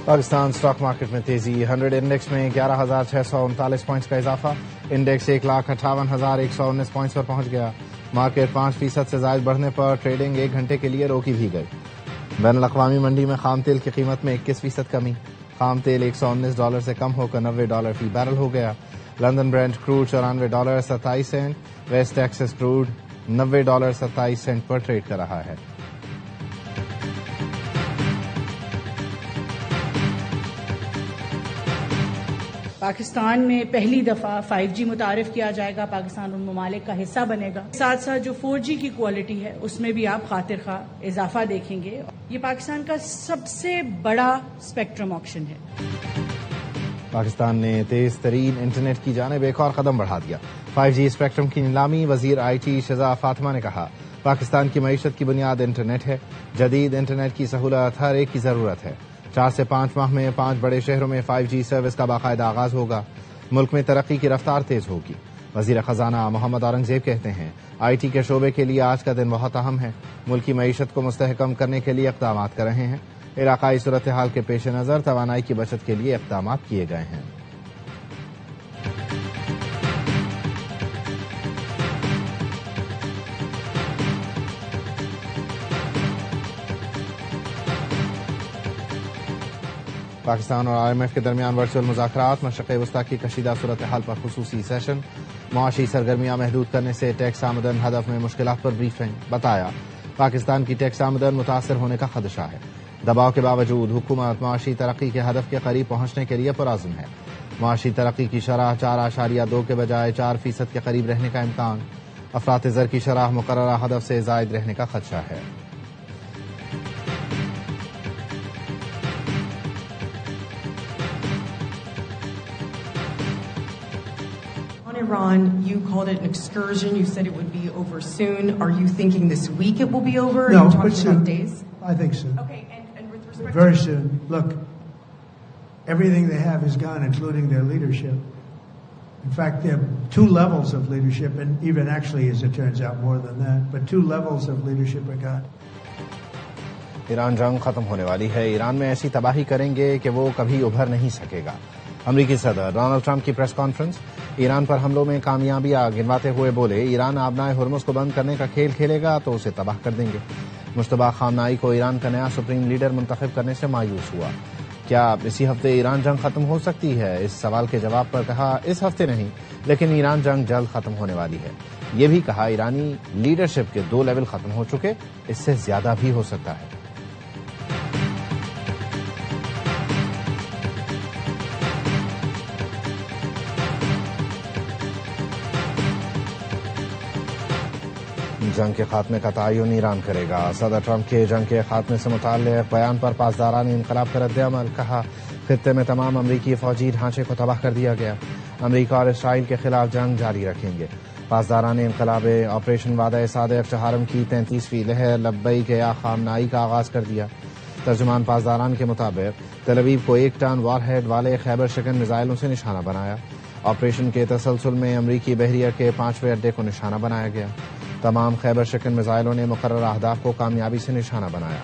Pakistan stock market میں تیزی 100 index میں 11,639 پوائنٹس کا اضافہ. انڈیکس 1,58,119 پوائنٹس پر پہنچ گیا. مارکیٹ 5% سے زائد بڑھنے پر ٹریڈنگ 1 گھنٹے کے لیے روکی بھی گئی. بین الاقوامی منڈی میں خام تیل کی قیمت میں 21% کمی. خام تیل $119 سے کم ہو کر $90 فی بیرل ہو گیا. London برینٹ crowd $94.27. Waste Texas crowd $90.27 پر ٹریڈ کر رہا ہے. پاکستان میں پہلی دفعہ 5G متعارف کیا جائے گا. پاکستان ان ممالک کا حصہ بنے گا. ساتھ ساتھ جو 4G کی کوالٹی ہے اس میں بھی آپ خاطر خواہ اضافہ دیکھیں گے. یہ پاکستان کا سب سے بڑا اسپیکٹرم آکشن ہے. پاکستان نے تیز ترین انٹرنیٹ کی جانب ایک اور قدم بڑھا دیا. 5G اسپیکٹرم کی نیلامی. وزیر IT شزا فاطمہ نے کہا پاکستان کی معیشت کی بنیاد انٹرنیٹ ہے. جدید انٹرنیٹ کی سہولت ہر ایک کی ضرورت ہے. 4 سے 5 ماہ میں 5 بڑے شہروں میں 5G سروس کا باقاعدہ آغاز ہوگا. ملک میں ترقی کی رفتار تیز ہوگی. وزیر خزانہ محمد اورنگزیب کہتے ہیں IT کے شعبے کے لیے آج کا دن بہت اہم ہے. ملکی معیشت کو مستحکم کرنے کے لیے اقدامات کر رہے ہیں. علاقائی صورتحال کے پیش نظر توانائی کی بچت کے لیے اقدامات کیے گئے ہیں. پاکستان اور IMF کے درمیان ورچوئل مذاکرات. مشرق وسطی کی کشیدہ صورتحال پر خصوصی سیشن. معاشی سرگرمیاں محدود کرنے سے ٹیکس آمدن ہدف میں مشکلات پر بریفنگ. بتایا پاکستان کی ٹیکس آمدن متاثر ہونے کا خدشہ ہے. دباؤ کے باوجود حکومت معاشی ترقی کے ہدف کے قریب پہنچنے کے لیے پرعزم ہے. معاشی ترقی کی شرح 4.2 کے بجائے 4% کے قریب رہنے کا امکان. افراط زر کی شرح مقررہ ہدف سے زائد رہنے کا خدشہ ہے. Iran, you called it an excursion. You said it would be over soon. Are you thinking this week it will be over? No, Are you but talking soon. about days? I think soon. Okay, and with respect Very soon. Look, everything they have is gone, including their leadership. In fact, there are 2 levels of leadership, and even actually, as it turns out, more than that. But 2 levels of leadership are gone. Iran جنگ ختم ہونے والی ہے. ایران میں ایسی تباہی کریں گے کہ وہ کبھی ابھر نہیں سکے گا. امریکی صدر ڈونلڈ ٹرمپ کی پریس کانفرنس. ایران پر حملوں میں کامیابیاں گنواتے ہوئے بولے ایران آبنائے ہرمز کو بند کرنے کا کھیل کھیلے گا تو اسے تباہ کر دیں گے. مشتبہ خامنائی کو ایران کا نیا سپریم لیڈر منتخب کرنے سے مایوس ہوا. کیا اسی ہفتے ایران جنگ ختم ہو سکتی ہے؟ اس سوال کے جواب پر کہا اس ہفتے نہیں، لیکن ایران جنگ جلد ختم ہونے والی ہے. یہ بھی کہا ایرانی لیڈرشپ کے 2 لیول ختم ہو چکے، اس سے زیادہ بھی ہو سکتا ہے. جنگ کے خاتمے کا تعین ایران کرے گا. صدر ٹرمپ کے جنگ کے خاتمے سے متعلق بیان پر پاسداران انقلاب کا رد عمل. کہا خطے میں تمام امریکی فوجی ڈھانچے کو تباہ کر دیا گیا. امریکہ اور اسرائیل کے خلاف جنگ جاری رکھیں گے. پاسداران انقلاب آپریشن وعدہ صادق چہارم کی 33ویں لہر لبیک یا خامنائی کا آغاز کر دیا. ترجمان پاسداران کے مطابق تل ابیب کو 1 ٹن وار ہیڈ والے خیبر شکن میزائلوں سے نشانہ بنایا. آپریشن کے تسلسل میں امریکی بحریہ کے 5ویں اڈے کو نشانہ بنایا گیا. تمام خیبر شکن میزائلوں نے مقررہ اہداف کو کامیابی سے نشانہ بنایا.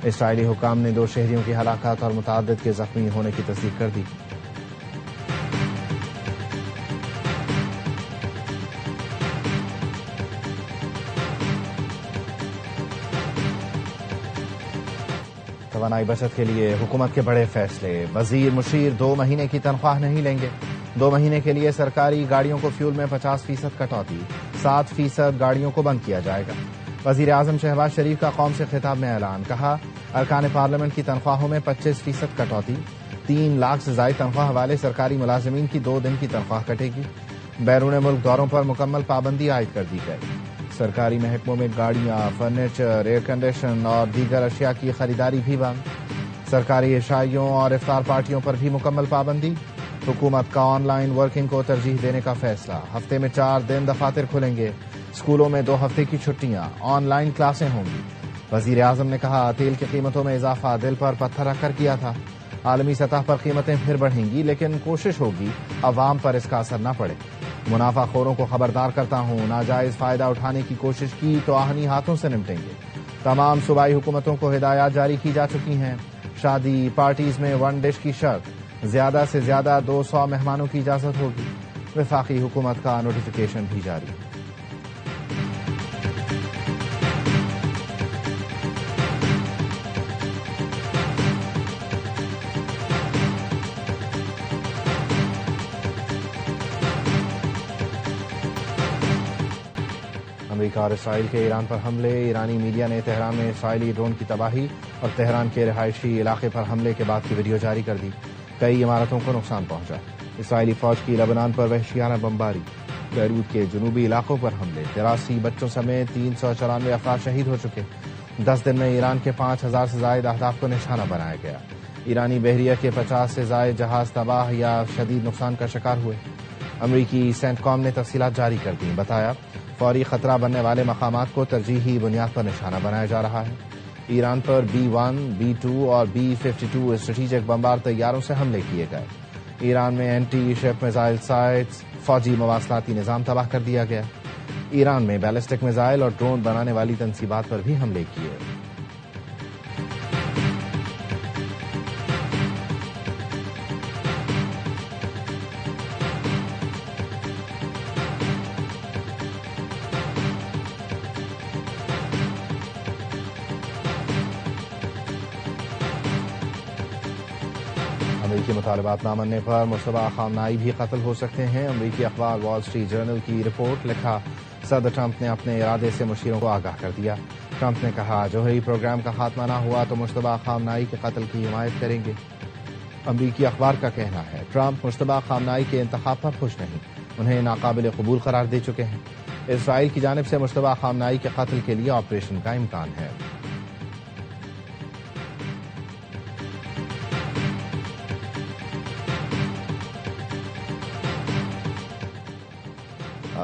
اسرائیلی حکام نے 2 شہریوں کی ہلاکت اور متعدد کے زخمی ہونے کی تصدیق کر دی. توانائی بچت کے لیے حکومت کے بڑے فیصلے. وزیر مشیر 2 مہینے کی تنخواہ نہیں لیں گے. 2 مہینے کے لیے سرکاری گاڑیوں کو فیول میں 50% کٹوتی. 7% گاڑیوں کو بند کیا جائے گا. وزیر اعظم شہباز شریف کا قوم سے خطاب میں اعلان. کہا ارکان پارلیمنٹ کی تنخواہوں میں 25% کٹوتی. 3 لاکھ سے زائد تنخواہ والے سرکاری ملازمین کی 2 دن کی تنخواہ کٹے گی. بیرون ملک دوروں پر مکمل پابندی عائد کر دی گئی. سرکاری محکموں میں گاڑیاں، فرنیچر، ایئر کنڈیشن اور دیگر اشیاء کی خریداری بھی بند. سرکاری عشائیوں اور افطار پارٹیوں پر بھی مکمل پابندی. حکومت کا آن لائن ورکنگ کو ترجیح دینے کا فیصلہ. ہفتے میں 4 دن دفاتر کھلیں گے. اسکولوں میں 2 ہفتے کی چھٹیاں. آن لائن کلاسیں ہوں گی. وزیر اعظم نے کہا تیل کی قیمتوں میں اضافہ دل پر پتھر رکھ کر کیا تھا. عالمی سطح پر قیمتیں پھر بڑھیں گی، لیکن کوشش ہوگی عوام پر اس کا اثر نہ پڑے. منافع خوروں کو خبردار کرتا ہوں، ناجائز فائدہ اٹھانے کی کوشش کی تو آہنی ہاتھوں سے نمٹیں گے. تمام صوبائی حکومتوں کو ہدایات جاری کی جا چکی ہیں. شادی پارٹیز میں 1 ڈش کی شرط، زیادہ سے زیادہ 200 مہمانوں کی اجازت ہوگی، وفاقی حکومت کا نوٹیفیکیشن بھی جاری۔ امریکہ اور اسرائیل کے ایران پر حملے، ایرانی میڈیا نے تہران میں اسرائیلی ڈرون کی تباہی اور تہران کے رہائشی علاقے پر حملے کے بعد کی ویڈیو جاری کر دی، کئی عمارتوں کو نقصان پہنچا۔ اسرائیلی فوج کی لبنان پر وحشیانہ بمباری، بیروت کے جنوبی علاقوں پر حملے، 83 بچوں سمیت 394 افراد شہید ہو چکے۔ 10 دن میں ایران کے 5000 سے زائد اہداف کو نشانہ بنایا گیا۔ ایرانی بحریہ کے 50 سے زائد جہاز تباہ یا شدید نقصان کا شکار ہوئے۔ امریکی سینٹ کام نے تفصیلات جاری کر دیں، بتایا فوری خطرہ بننے والے مقامات کو ترجیحی بنیاد پر نشانہ بنایا جا رہا ہے۔ ایران پر B-1، B-2 اور B-52 اسٹریٹجک بمبار طیاروں سے حملے کیے گئے۔ ایران میں اینٹی شپ میزائل سائٹس، فوجی مواصلاتی نظام تباہ کر دیا گیا۔ ایران میں بیلسٹک میزائل اور ڈرون بنانے والی تنصیبات پر بھی حملے کیے۔ امریکی مطالبات نہ ماننے پر مشتبہ خامنائی بھی قتل ہو سکتے ہیں۔ امریکی اخبار وال اسٹریٹ جرنل کی رپورٹ، لکھا صدر ٹرمپ نے اپنے ارادے سے مشیروں کو آگاہ کر دیا۔ ٹرمپ نے کہا جوہری پروگرام کا خاتمہ نہ ہوا تو مشتبہ خامنائی کے قتل کی حمایت کریں گے۔ امریکی اخبار کا کہنا ہے ٹرمپ مشتبہ خامنائی کے انتخاب پر خوش نہیں، انہیں ناقابل قبول قرار دے چکے ہیں۔ اسرائیل کی جانب سے مشتبہ خامنائی کے قتل کے لیے آپریشن کا امکان ہے۔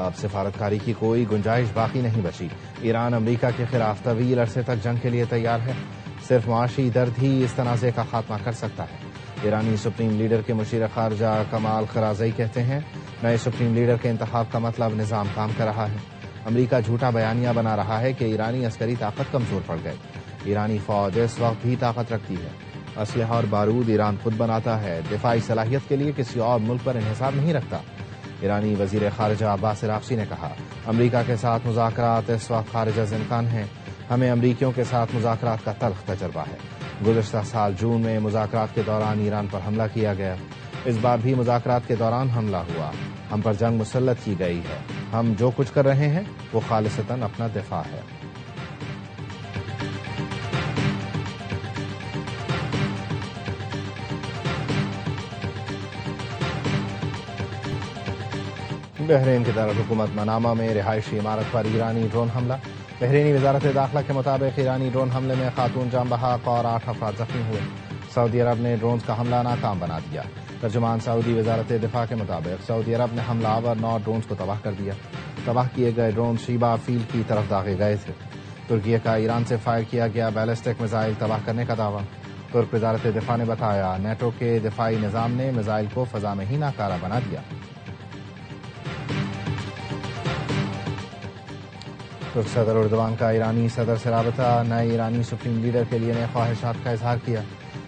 اب سفارتکاری کی کوئی گنجائش باقی نہیں بچی۔ ایران امریکہ کے خلاف طویل عرصے تک جنگ کے لیے تیار ہے، صرف معاشی درد ہی اس تنازع کا خاتمہ کر سکتا ہے۔ ایرانی سپریم لیڈر کے مشیر خارجہ کمال خرازئی کہتے ہیں نئے سپریم لیڈر کے انتخاب کا مطلب نظام کام کر رہا ہے۔ امریکہ جھوٹا بیانیہ بنا رہا ہے کہ ایرانی عسکری طاقت کمزور پڑ گئے۔ ایرانی فوج اس وقت بھی طاقت رکھتی ہے، اسلحہ اور بارود ایران خود بناتا ہے، دفاعی صلاحیت کے لیے کسی اور ملک پر انحصار نہیں رکھتا۔ ایرانی وزیر خارجہ عباس عراقچی نے کہا امریکہ کے ساتھ مذاکرات اس وقت خارج از امکان ہیں، ہمیں امریکیوں کے ساتھ مذاکرات کا تلخ تجربہ ہے۔ گزشتہ سال جون میں مذاکرات کے دوران ایران پر حملہ کیا گیا، اس بار بھی مذاکرات کے دوران حملہ ہوا، ہم پر جنگ مسلط کی گئی ہے، ہم جو کچھ کر رہے ہیں وہ خالصتاً اپنا دفاع ہے۔ بحرین کے دارالحکومت منامہ میں رہائشی عمارت پر ایرانی ڈرون حملہ، بحرینی وزارت داخلہ کے مطابق ایرانی ڈرون حملے میں خاتون جاں بحق اور 8 افراد زخمی ہوئے۔ سعودی عرب نے ڈرونز کا حملہ ناکام بنا دیا۔ ترجمان سعودی وزارت دفاع کے مطابق سعودی عرب نے حملہ آور 9 ڈرونز کو تباہ کر دیا۔ تباہ کیے گئے ڈرون شیبا فیلڈ کی طرف داغے گئے تھے۔ ترکی کا ایران سے فائر کیا گیا بیلسٹک میزائل تباہ کرنے کا دعویٰ، ترک وزارت دفاع نے بتایا نیٹو کے دفاعی نظام نے میزائل کو فضا میں ہی ناکارہ بنا دیا۔ ترک صدر اردوان کا ایرانی صدر سے رابطہ، نئے ایرانی سپریم لیڈر کے لیے نئے خواہشات کا اظہار کیا۔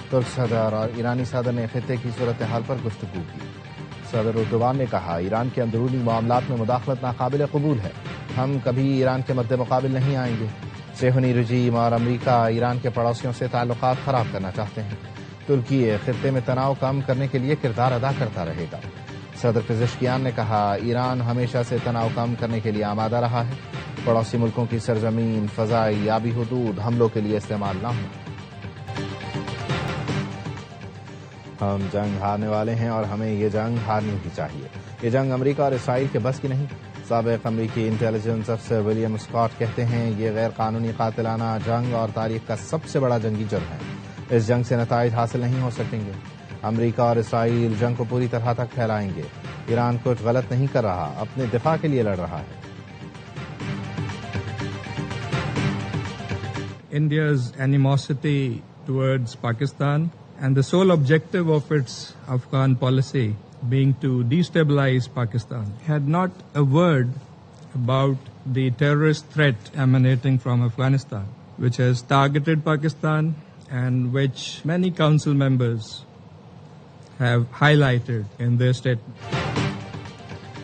ترک صدر اور ایرانی صدر نے خطے کی صورتحال پر گفتگو کی۔ صدر اردوان نے کہا ایران کے اندرونی معاملات میں مداخلت ناقابل قبول ہے، ہم کبھی ایران کے مد مقابل نہیں آئیں گے۔ صہیونی رجیم اور امریکہ ایران کے پڑوسیوں سے تعلقات خراب کرنا چاہتے ہیں۔ ترکی خطے میں تناؤ کم کرنے کے لیے کردار ادا کرتا رہے گا۔ صدر پزشکیان نے کہا ایران ہمیشہ سے تناؤ کم کرنے کے لیے آمادہ رہا ہے، پڑوسی ملکوں کی سرزمین، فضائی، آبی حدود حملوں کے لیے استعمال نہ ہوں۔ ہم جنگ ہارنے والے ہیں اور ہمیں یہ جنگ ہارنی بھی چاہیے۔ یہ جنگ امریکہ اور اسرائیل کے بس کی نہیں۔ سابق امریکی انٹیلیجنس افسر ولیم اسکاٹ کہتے ہیں یہ غیر قانونی قاتلانہ جنگ اور تاریخ کا سب سے بڑا جنگی جرم ہے، اس جنگ سے نتائج حاصل نہیں ہو سکیں گے۔ امریکہ اور اسرائیل جنگ کو پوری طرح تک پھیلائیں گے۔ ایران کچھ غلط نہیں کر رہا، اپنے دفاع کے لیے لڑ رہا ہے۔ India's animosity towards Pakistan and the sole objective of its Afghan policy being to destabilize Pakistan had not a word about the terrorist threat emanating from Afghanistan, which has targeted Pakistan and which many council members have highlighted in their statement.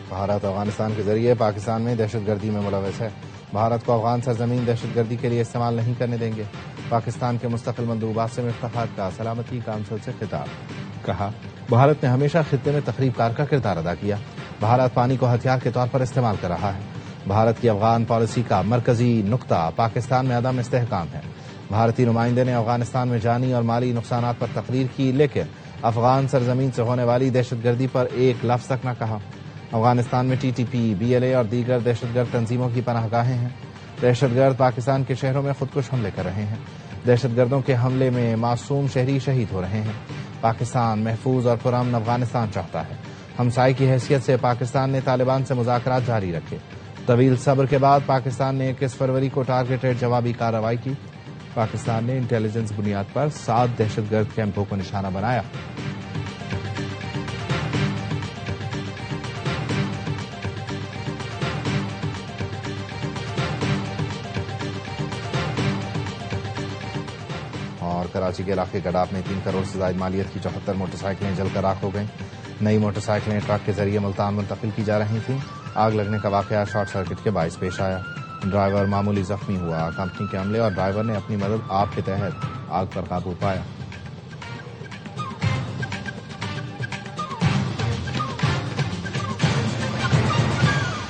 Bharat Afghanistan کے ذریعے پاکستان میں دہشت گردی میں ملوث ہے. بھارت کو افغان سرزمین دہشت گردی کے لیے استعمال نہیں کرنے دیں گے. پاکستان کے مستقل مندوبات سے افتخار کا سلامتی کونسل سے خطاب. کہا بھارت نے ہمیشہ خطے میں تخریب کار کا کردار ادا کیا. بھارت پانی کو ہتھیار کے طور پر استعمال کر رہا ہے. بھارت کی افغان پالیسی کا مرکزی نقطہ پاکستان میں عدم استحکام ہے. بھارتی نمائندے نے افغانستان میں جانی اور مالی نقصانات پر تقریر کی، لیکن افغان سرزمین سے ہونے والی دہشت گردی پر ایک لفظ تک نہ کہا. افغانستان میں T T P, B L A اور دیگر دہشت گرد تنظیموں کی پناہ گاہیں ہیں. دہشت گرد پاکستان کے شہروں میں خودکش حملے کر رہے ہیں. دہشت گردوں کے حملے میں معصوم شہری شہید ہو رہے ہیں. پاکستان محفوظ اور پرامن افغانستان چاہتا ہے. ہمسائے کی حیثیت سے پاکستان نے طالبان سے مذاکرات جاری رکھے. طویل صبر کے بعد پاکستان نے 21 فروری کو ٹارگیٹڈ جوابی کارروائی کی. پاکستان نے انٹیلیجنس بنیاد پر 7 دہشت گرد کیمپوں کو نشانہ بنایا. اور کراچی کے علاقے گڈاف میں 3 کروڑ سے زائد مالیت کی 74 موٹر سائیکلیں جل کر راکھ ہو گئیں. نئی موٹر سائیکلیں ٹرک کے ذریعے ملتان منتقل کی جا رہی تھیں. آگ لگنے کا واقعہ شارٹ سرکٹ کے باعث پیش آیا. ڈرائیور معمولی زخمی ہوا. کمپنی کے عملے اور ڈرائیور نے اپنی مدد آپ کے تحت آگ پر قابو پایا.